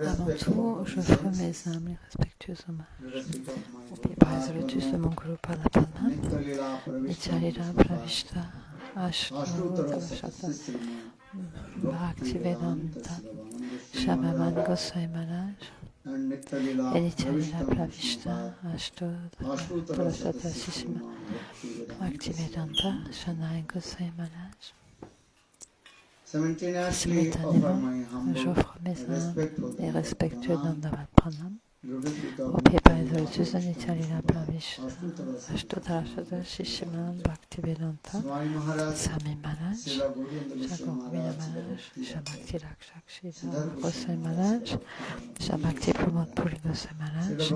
Avant tout, je ferai mes humbles et respectueux hommages au pied prise de lotus de mon Guru Padapalma, Nityalila Pravishta, Ashtarotra Vashata, Bhaktivedanta, Shamaman Goswami Maharaj, Enichalila Pravishta Ashtodha Shishima Bhaktivedanta Shanaï Goswami Maharaj. Simultanément, j'offre mes âmes et respectueux Dandavat Pranam au pied par les lotus de Nityanila Pravishta Ashtodha Shishima Bhaktivedanta Swami Maharaj Shagovina Maharaj Shabhakti Rakshak Shridhar Goswami Maharaj Shabhakti Pramod Puri Goswami Maharaj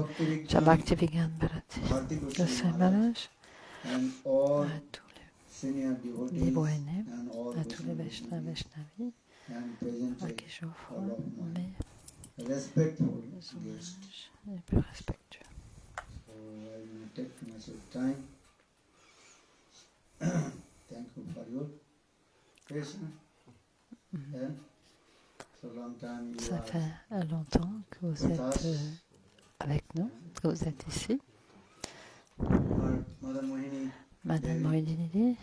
Shabhakti Vigyan Bharati Goswami Maharaj à tous les niveaux aînés, à tous les Vaishnavis à qui j'offre mes hommages les plus respectueux. Ça fait longtemps que vous êtes avec nous, que vous êtes ici. Madame Mohinini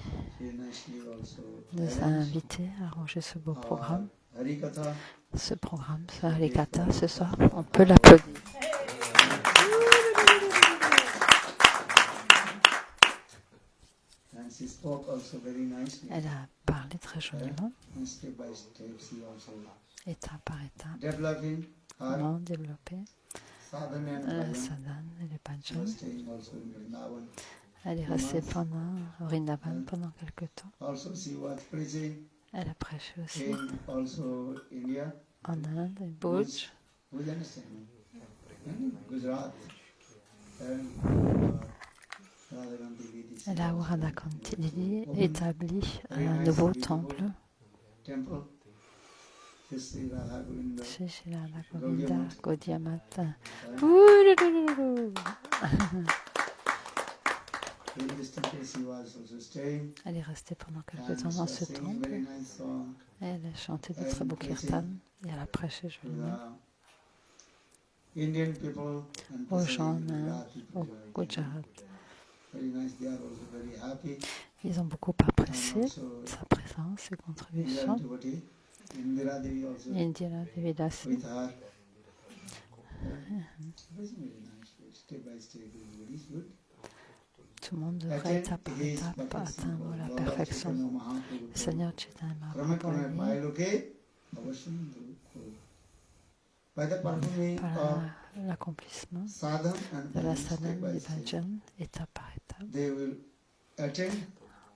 nous a invités à arranger ce beau programme. Ce programme, ce Harikatha, ce soir, on peut l'applaudir. Elle a parlé très joliment, étape par étape, comment développer la sadhana et le bhajan. Elle est restée pendant Vrindavan pendant quelque temps. Elle a prêché aussi en Inde, Bhuj, elle a Radhakanti Lili établi un nouveau temple chez Shri Radha Govinda Gaudiya Mata. Elle est restée pendant quelques temps dans ce temple. Elle a chanté de très beaux kirtans et elle a prêché joliment aux gens au Gujarat. Ils ont beaucoup apprécié sa présence, ses contributions. Indira Devi Dasi. Tout le monde devrait étape par étape atteindre la perfection. Le Seigneur Chaitanya Mahaprabhu par l'accomplissement de la sadhana du bhajan, étape par étape,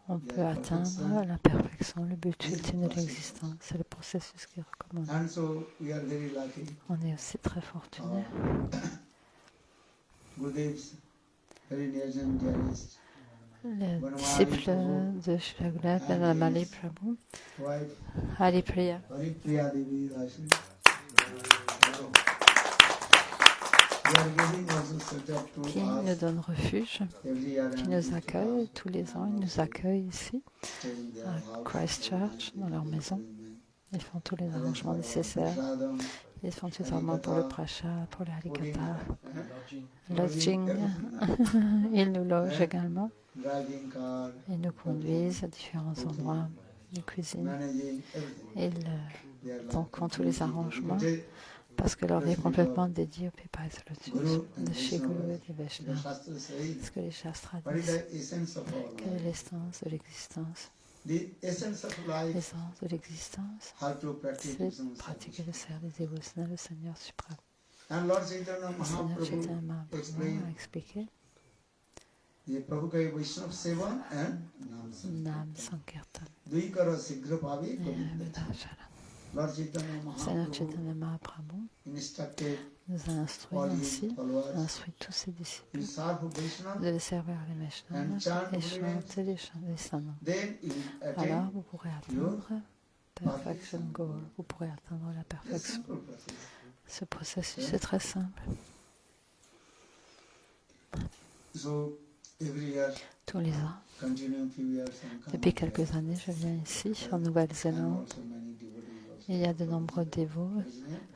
on peut atteindre la perfection, le but ultime de l'existence. C'est le processus qui est recommandé. On est aussi très fortunés. Le disciple de Srila Gurudev, Namali Prabhu, Haripriya, qui nous donne refuge, qui nous accueille tous les ans. Ils nous accueillent ici, à Christchurch, dans leur maison. Ils font tous les arrangements nécessaires. Ils font tout arrangements pour le prasad, pour le harikatha, lodging. Ils nous logent également. Ils nous conduisent à différents endroits de cuisine. Ils font tous les arrangements parce que leur vie est complètement dédiée au Pipa et Lotus de chez Guru et des Vaishnavas. Ce que les Shastras disent, quelle est l'essence de l'existence? L'essence de l'existence, c'est pratiquer le service dévotionnel au Seigneur suprême. Le Seigneur Chaitanya Mahaprabhu a expliqué Nam Sankirtan et Vedachara. Le Seigneur Chaitanya Mahaprabhu nous a instruit ainsi, a instruit tous ses disciples de servir les Vaishnavas et chanter les chants des Sanam. Alors vous pourrez atteindre Perfection Goal, vous pourrez atteindre la perfection. Ce processus est très simple. Tous les ans, depuis quelques années, je viens ici, en Nouvelle-Zélande. Il y a de nombreux dévots.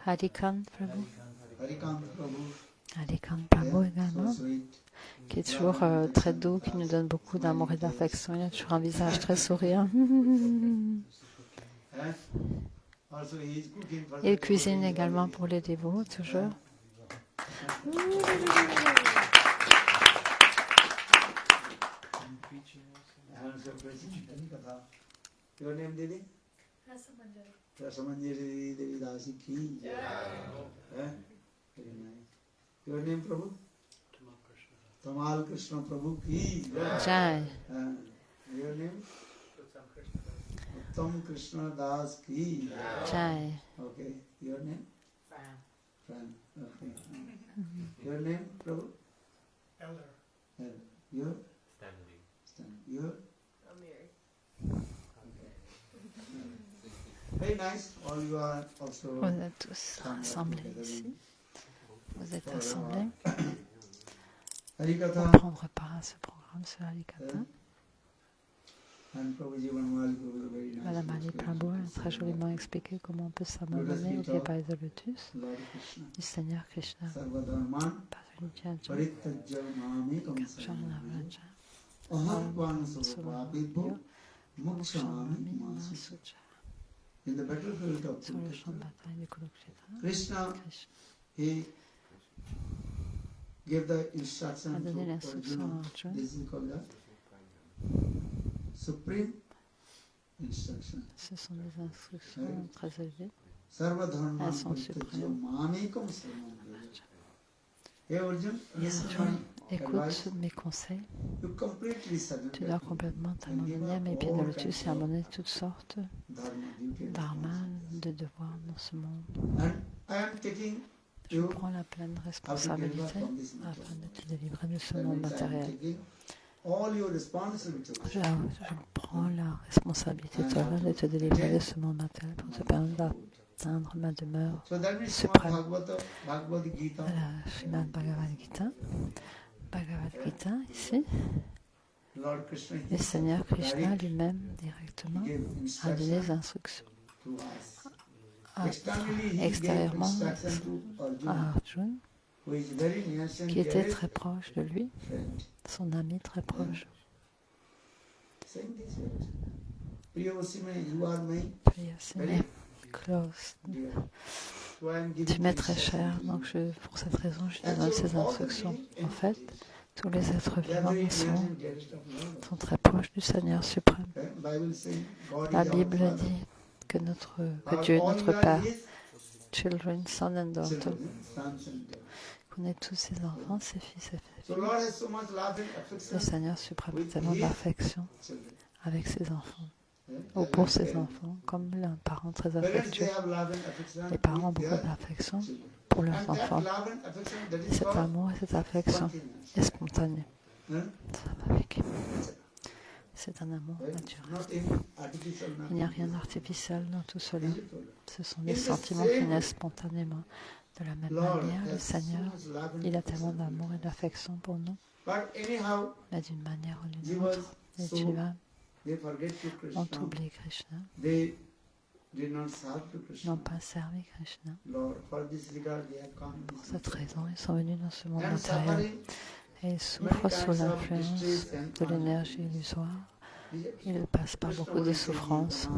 Harikant Prabhu. Harikant Prabhu également, qui est toujours très doux, qui nous donne beaucoup d'amour et d'affection. Il a toujours un visage très souriant. Il cuisine également pour les dévots, toujours. Your name, Didi? Rasamanjari Devi Dasi ki. Very nice. Your name, Prabhu? Tamal Krishna Prabhu ki. Jai. Your name? Uttam Krishna Das ki. Jai. Okay. Your name? Fran. Okay. Your name, Prabhu? Elder. Your? Stanley. Your? Very nice. All you are also. Vous êtes tous rassemblés ici. Vous êtes rassemblés pour prendre part à ce programme sur Harikatha. Madame Ali Prabhu a très joliment expliqué comment on peut s'abandonner au pied de lotus du Seigneur Krishna. In the battlefield of Krishna, he gave the instruction to Arjuna. This is called the supreme instruction. Ce sont des instructions très élevées. Sarva dharma parityajya mamekam saranam vraja. Hey Arjuna, écoute mes conseils. Tu dois complètement t'abandonner à mes pieds de lotus et abandonner toutes sortes dharma, de devoirs dans ce monde. Je prends la pleine responsabilité afin de te délivrer de ce monde matériel. Je prends la responsabilité totale de te délivrer de ce monde matériel pour te permettre d'atteindre ma demeure suprême. Voilà, Srimad Bhagavad Gita. Bhagavad Gita, ici, le Seigneur Krishna lui-même directement a donné des instructions extérieurement à Arjuna, qui était très proche de lui, son ami très proche. Priyasime, close. Tu m'es très cher, donc pour cette raison, je te donne ces instructions. En fait, tous les êtres vivants sont très proches du Seigneur suprême. La Bible dit que Dieu est notre Père, children, son and daughter, qu'on est tous ses enfants, ses fils et ses filles. Le Seigneur suprême a tellement d'affection avec ses enfants, ou pour ses enfants, comme un parent très affectueux. Les parents ont beaucoup d'affection pour leurs enfants. Et cet amour et cette affection est spontané. C'est un amour naturel. Il n'y a rien d'artificiel dans tout cela. Ce sont des sentiments qui naissent spontanément. De la même manière, le Seigneur, il a tellement d'amour et d'affection pour nous. Mais d'une manière ou d'une autre, les humains ont oublié Krishna, n'ont pas servi Krishna. Pour cette raison, ils sont venus dans ce monde matériel et ils souffrent sous l'influence de l'énergie illusoire. Ils passent par beaucoup de souffrances.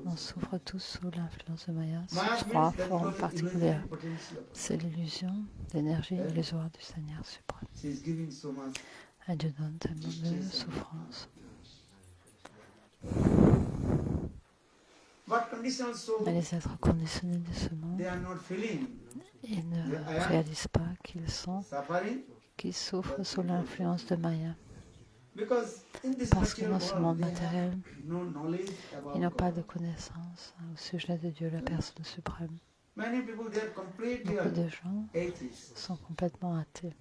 On souffre tous sous l'influence de Maya, sous trois formes particulières. C'est l'illusion, l'énergie illusoire du Seigneur suprême. Elle te donne tellement de souffrance. Mais les êtres conditionnés de ce monde, ils ne réalisent pas qu'ils souffrent sous l'influence de Maya. Parce que dans ce monde matériel, ils n'ont pas de connaissance au sujet de Dieu, la personne suprême. Beaucoup de gens sont complètement athées.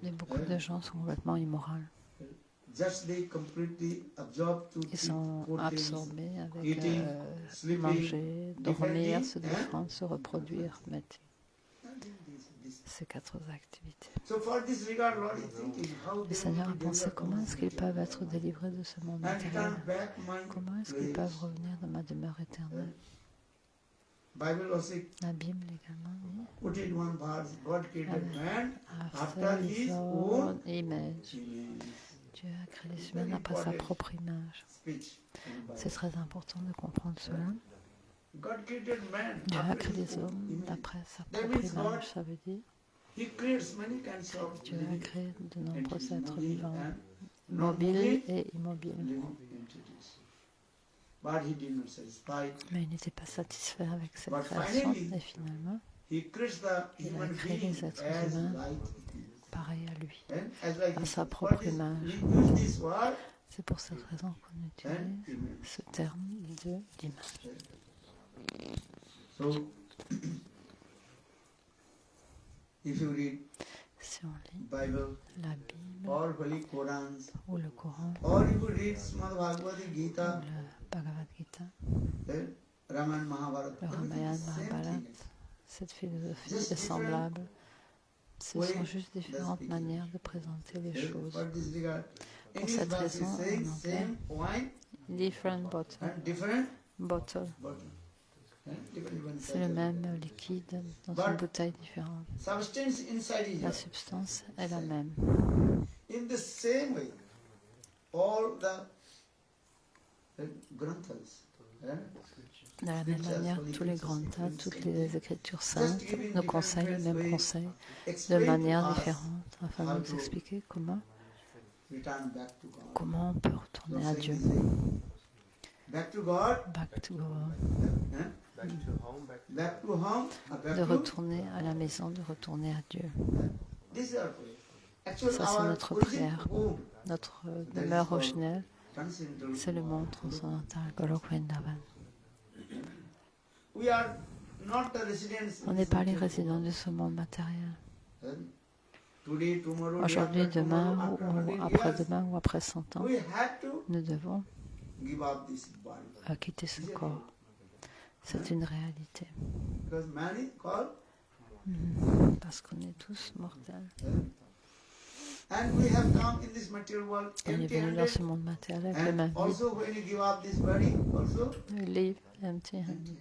Et beaucoup de gens sont complètement immoraux. Ils sont absorbés avec manger, dormir, se défendre, se reproduire, mettre ces quatre activités. Le Seigneur a pensé comment est-ce qu'ils peuvent être délivrés de ce monde matériel, comment est-ce qu'ils peuvent revenir dans ma demeure éternelle. Bible also La Bible également dit, put in one verse, God created man after after his his own own image. Dieu a créé les humains après sa propre image. speech. C'est très important de comprendre cela. God created man Dieu a after créé his les own hommes image. d'après sa That propre means God, image. Ça veut dire He creates many kinds of Dieu a living créé de nombreux entities, êtres moving vivants, and mobiles non-moving et immobiles. living entities. But He did not satisfy. Mais il n'était pas satisfait avec cette But création. finally, Et finalement, He creates the il a human créé being les êtres as humains like it is. pareil à lui, And as like à it sa is. propre For this, image. we use this word C'est pour cette raison qu'on and utilise image. ce terme d'image. So, if you read Si on lit Bible la Bible or Holy Qurans, ou le Coran or if you read Srimad Bhagavad ou Gita, le Bhagavad Gita, then Ramayana Mahabharata, le everything Ramayana, is same Mahabharata, thing. cette philosophie Just est semblable. Ce way sont juste différentes speaking. manières de présenter les choses. For this regard, in Pour his cette verse he raison, says en anglais, same wine different bottle. and different Bottle. bottle. Different C'est le même liquide dans une bouteille différente. substance inside is La yours. substance est la même. In the same way, all the granthas, De la même manière, tous les grands tas, toutes les Écritures saintes nous conseillent le même conseil de manière différente afin de nous expliquer comment return back to God. on peut retourner à Dieu. Back to God, Back to God. back to home, back De to retourner à la maison, de retourner à Dieu. this is our prayer. Actually, Ça, c'est our notre origin prière. home Notre demeure originelle, transcendental. c'est le monde transcendantal, Golok Vrindavan. We are not the residents. On n'est pas les résidents de ce monde matériel. Today, tomorrow, Aujourd'hui, day after demain, tomorrow, after ou 100 après-demain, ou après 100 ans, we have to nous devons give up this body. quitter ce corps. C'est une réalité. Because man is called, Parce qu'on est tous mortels. and we have come in this material world On est venu dans empty-handed. ce monde matériel avec les mains And vides. also, when you give up this body, also, We live empty-handed.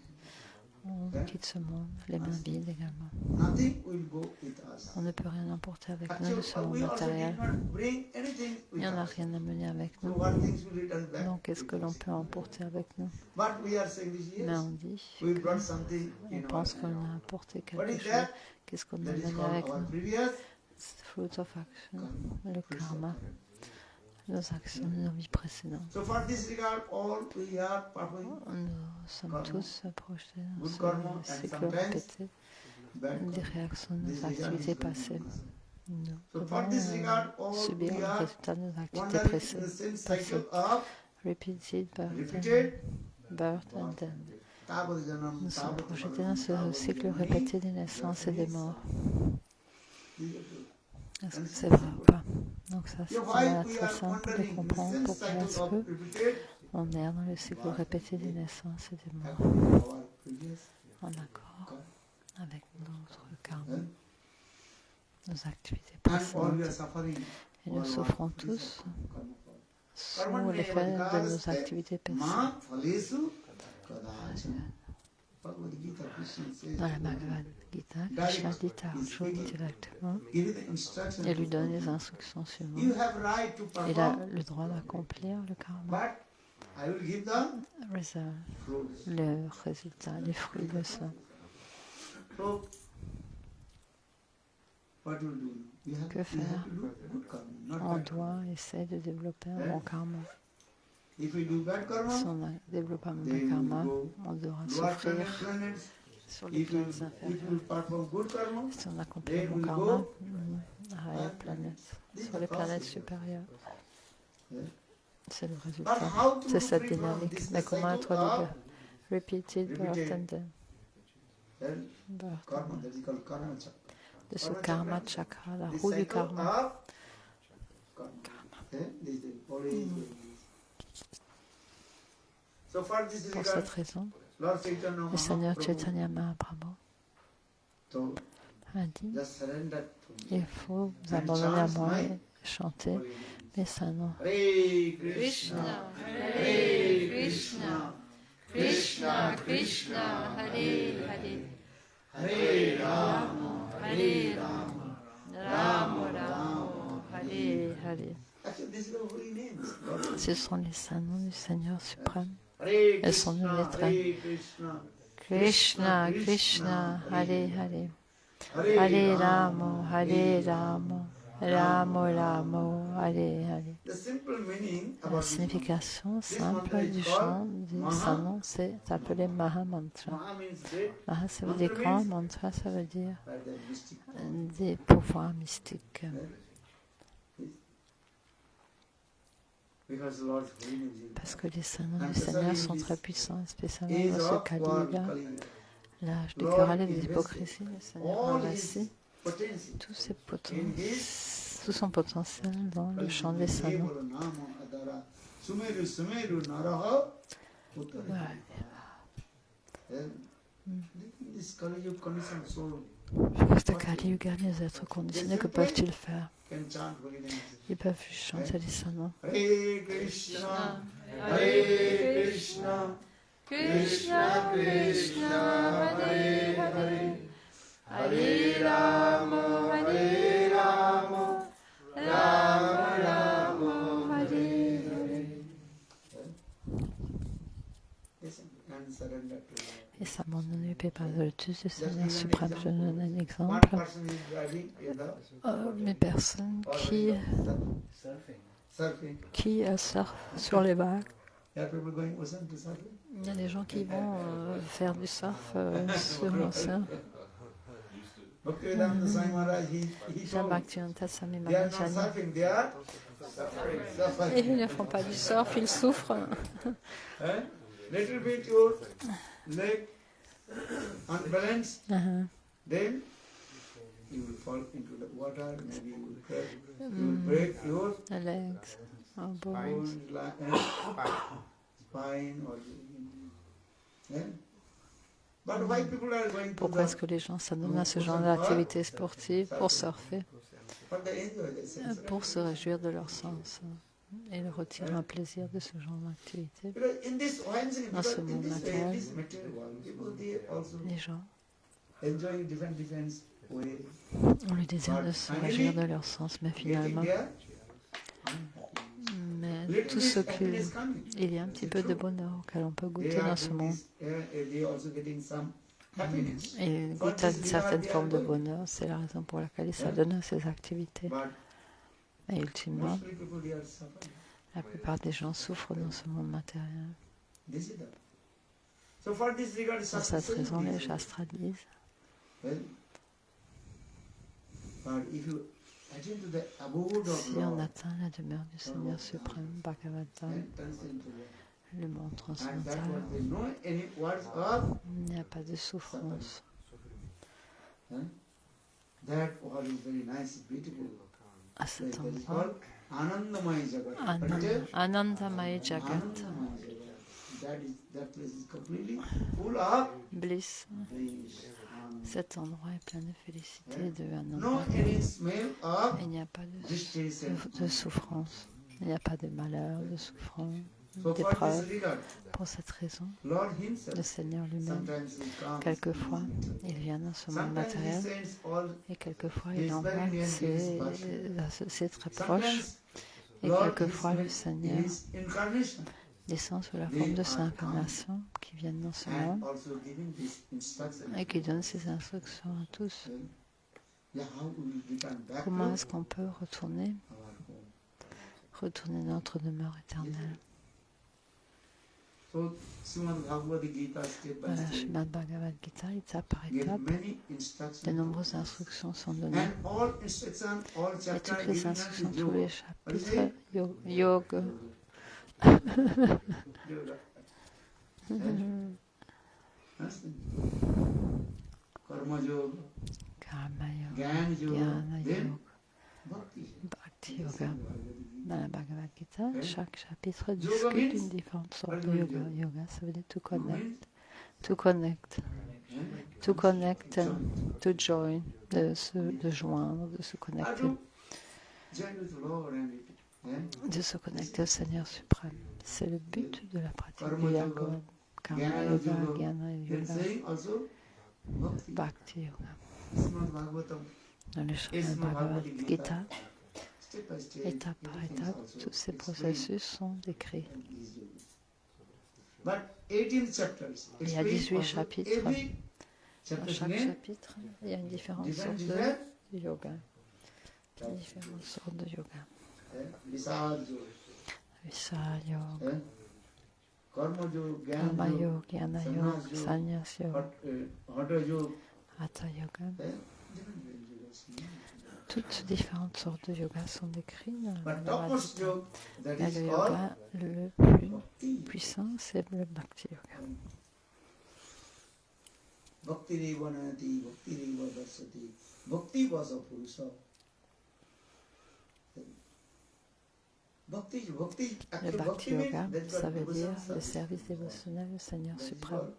On quitte ce monde, les mains vides également. nothing will go with us. On ne peut rien emporter avec nous de ce Actually, monde we also did matériel. not bring anything Il with n'y en a us. rien à mener avec So nous. what things will return back? Donc, qu'est-ce que l'on peut emporter avec nous? But we are saying this, Mais yes, on dit we brought something on in our pense qu'on hand. a apporté What quelque is chose. that? Qu'est-ce qu'on a That is amené called avec our nous? previous Fruit of action, le fruits of karma, karma. nos actions de nos vies précédentes. So for this regard, all we are performing Nous sommes Karma. tous projetés Good dans karma and ce cycle sometimes répété bad des karma. réactions de This nos regard activités is passées. continuous. Nous So for devons this regard, all subir we le are résultat de nos activités wandering in the passées. same cycle of Repeated repeated birth and death. tapas janam, Nous sommes tapas projetés dans ce tapas cycle janam. répété des naissances et des morts. These are the- Est-ce que c'est vrai ou pas? Donc ça, c'est Yeah, vraiment why we très are simple de wandering in the comprendre same pourquoi cycle est-ce of que repeated on est dans le cycle répété des naissances et des morts, according to our previous en accord karma. avec notre karma, And nos activités all we are précédentes. suffering. Et nous for souffrons what? tous Karma. sous l'effet de nos activités passées. Ma phaleshu kadachana. Bhagavad Gita, Krishna says, Dans la Bhagavad Gita, Krishna dit à Arjuna directement, give you the instruction il lui to donne follow. les instructions suivantes. You have right to Il a perform, le droit d'accomplir le karma, but I will give the result, fruits. le résultat, les fruits de ça. So, what you do? You have, Que you have faire? to do good karma, not On bad karma. doit essayer de développer un bon karma. If we do bad Si karma, on développe un then bon we karma, go on devra lower souffrir planets. sur les If we, planètes if we inférieures. perform good karma, Si on accomplit then le bon we karma, go à la planète, sur les planètes supérieures. Yeah. C'est le But résultat. how to C'est cette free from dynamique. this Mais comment cycle être libre? of Repeated birth repeated and death. then karma, that is called karma chakra. De ce karma chakra, la This roue du cycle karma. of karma. This is the body is going. So for this Pour regard, cette raison, Lord Chaitanya le Seigneur Mahaprabhu Chaitanya Mahaprabhu told, a dit, just surrender to me. il faut vous abandonner à moi et chanter mes saints noms. Hare Krishna, Hare Krishna, Krishna Krishna, Hare Hare, Hare Rama, Hare Rama, Rama Rama, Hare Hare. Ce sont les saints noms du Seigneur suprême. Elles sont nos lettres. Krishna Krishna, Hare Hare, Hare Rama, Hare Rama, Rama Rama, Hare Hare. La signification simple du chant du Saint-Nom, c'est appelé Maha Mantra. Maha, ça veut dire grand, mantra, ça veut dire des pouvoirs mystiques. Parce que les saints-noms du Seigneur sont très puissants, spécialement dans ce Kali Yuga, l'âge de querelle et d'hypocrisie. Le Seigneur a placé tout son potentiel dans le chant des saints-noms. Dans ce Kali Yuga, les êtres conditionnés, que peuvent-ils faire? Ils peuvent chanter les saints-noms. Hare Krishna, Hare Krishna, Krishna Krishna, Hare Hare, Hare Rama, Hare Rama, Rama Rama, Hare Hare. Et s'abandonner par le tous du Seigneur suprême. Je donne un exemple. Les personnes qui surfent sur les vagues. Il y a des gens qui vont faire du surf sur l'océan. Bhaktivedanta Swami Maharaj, et ils ne font pas du surf, ils souffrent. Little bit your leg unbalanced, then you will fall into the water, maybe you will break your legs, bones, spine, or but why people are going to Pourquoi est-ce que les gens s'adonnent à ce genre d'activité sportive pour surfer, pour se réjouir de leur sens? Et ils retirent un plaisir de ce genre d'activité. Dans ce monde matériel, les gens ont le désir de se réjouir de leur sens, mais finalement, tout ce qu'il y a un petit peu de bonheur auquel on peut goûter dans ce monde. Et ils goûtent à une certaine forme de bonheur, c'est la raison pour laquelle ils s'adonnent à ces activités. Et ultimement, la plupart des gens souffrent dans ce monde matériel. Pour cette raison, les Shastras disent si on atteint la demeure du Seigneur suprême, Bhagavatam, le monde transcendantal, il n'y a pas de souffrance. À cet endroit, Anandamaya Jagat, bliss, cet endroit est plein de félicité, de Ananda. Il n'y a pas de souffrance, il n'y a pas de malheur, de souffrance, d'épreuve. Pour cette raison, le Seigneur lui-même, quelquefois, il vient dans ce monde matériel et quelquefois il envoie ses associés très proches et quelquefois le Seigneur descend sous la forme de ces incarnations qui viennent dans ce monde et qui donnent ces instructions à tous. Comment est-ce qu'on peut retourner dans notre demeure éternelle? Voilà, Srimad Bhagavad Gita, étape par étape, de nombreuses instructions sont données. Et toutes les instructions, tous les chapitres, yoga, karma yoga, jnana yoga, bhakti yoga. Dans la Bhagavad Gita, chaque chapitre discute une différente sorte de yoga. Yoga, ça veut dire to connect, to join, de joindre, de se connecter. De se connecter au Seigneur suprême. C'est le but de la pratique du yoga. Karma Yoga, Jnana Yoga, Bhakti Yoga. Dans le Srimad Bhagavad Gita, étape par étape, tous ces processus sont décrits. Il y a 18 chapitres. Dans chaque chapitre, il y a une différente sorte de yoga. Différentes sortes de yoga. Visa Yoga, Karma Yoga, Jnana Yoga, Sannyas Yoga, Hatha Yoga. Toutes différentes sortes de yoga sont décrites dans le Bhagavad Gita. Mais le yoga le plus puissant, c'est le Bhakti Yoga. Bhakti Revanati, Bhakti Revadasati, Bhakti Vasa Purusa. Le Bhakti Yoga, ça veut dire le service dévotionnel au Seigneur suprême.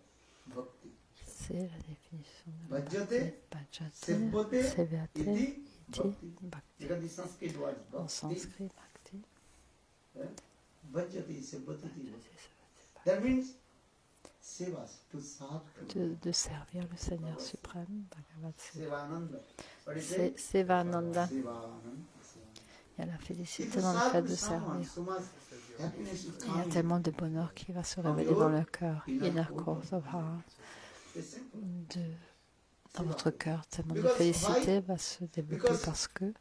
C'est la définition de la Bhakti. Bhajate, Sevate, Iti, Bhakti. En sanskrit, Bhakti. Bhajate, Sevate, that means de servir le Seigneur suprême, c'est Sevananda. Il y a la félicité dans le fait de servir. Il y a tellement de bonheur qui va se révéler dans le cœur. Inner course of heart. Dans votre cœur, tellement de félicité va se développer parce que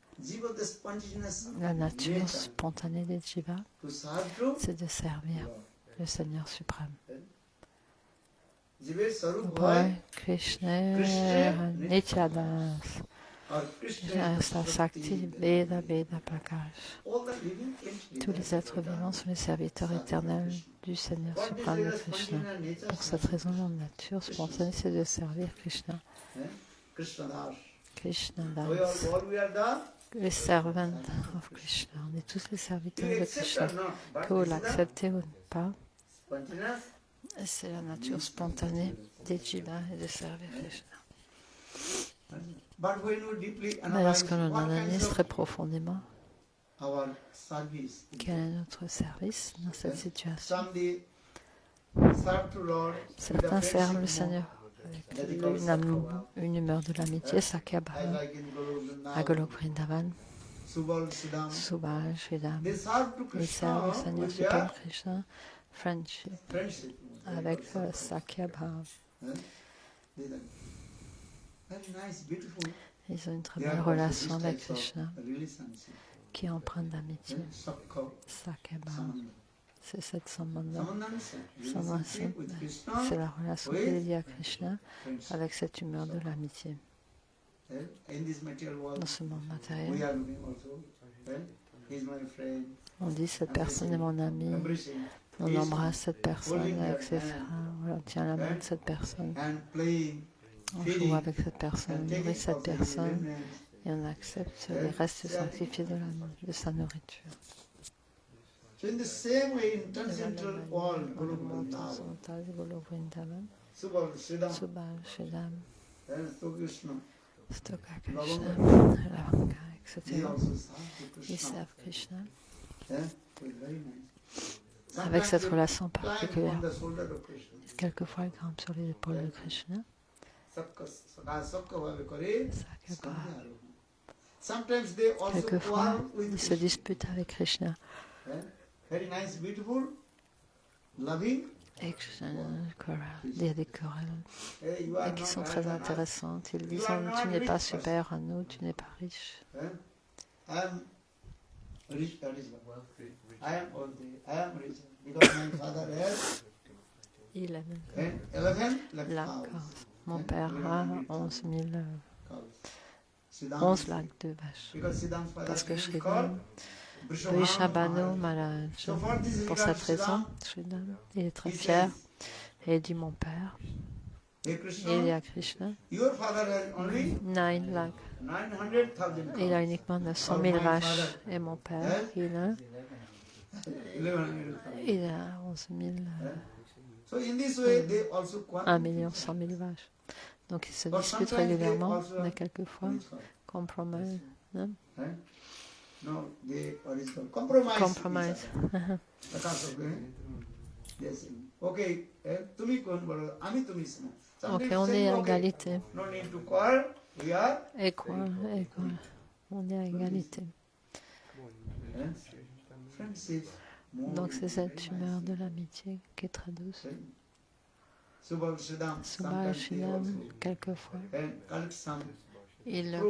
la nature spontanée des jivas, c'est de servir le Seigneur suprême. Boy, Krishna, Nityadas, Sakti, Veda, Veda, Prakash. Tous les êtres vivants sont les serviteurs éternels du Seigneur suprême de Krishna. Pour cette raison, leur nature spontanée, c'est de servir Krishna. Krishna Das, les servants of Krishna. On est tous les serviteurs de Krishna. Que vous l'acceptez ou pas, c'est la nature spontanée des jivas et de servir Krishna. Mais lorsque l'on analyse très profondément quel est notre service dans cette situation, certains servent le Seigneur avec une humeur de l'amitié, Sakyabhava, à Golok Vrindavan, Subal, Sridham. Ils servent le Seigneur suprême Krishna, friendship, avec Sakyabhava. Ils ont une très belle relation avec Krishna qui est empreinte d'amitié. Sakyabhava. C'est cette sambandha. C'est la relation qu'il est liée à Krishna avec cette humeur de l'amitié. Dans ce monde matériel, on dit cette personne est mon ami, on embrasse cette personne avec ses frères, on tient la main de cette personne, on joue avec cette personne, on nourrit cette personne et on accepte les restes sacrifiés de sa nourriture. So in the same way, in transcendental world, Golok Vrindavan, Subal, Sridham, and Krishna, Stoka Krishna, Ravanga, etc. Ils servent Krishna avec cette relation particulière. Quelquefois, ils grimpent sur les épaules de Krishna. Quelquefois, ils se disputent avec Krishna. Et il y a des querelles qui sont très intéressantes. Ils disent tu n'es pas supérieur à nous, tu n'es pas riche. Il a même mon père a 11 lacs de vaches. Parce que Sridham, Vrishabhanu Maharaj, pour cette raison, Sridham, il est très fier et il dit mon père, il y a Krishna, 9 lacs. Il a uniquement 900 000 vaches et mon père, il a 11 000, 1 million 100 000 vaches. Donc ils se disputent régulièrement, mais quelquefois, compromise. Hein? No, they compromise. Ok, on est à égalité. Et quoi? On est à égalité. Donc c'est cette humeur de l'amitié qui est très douce. Subhashinam, quelquefois, il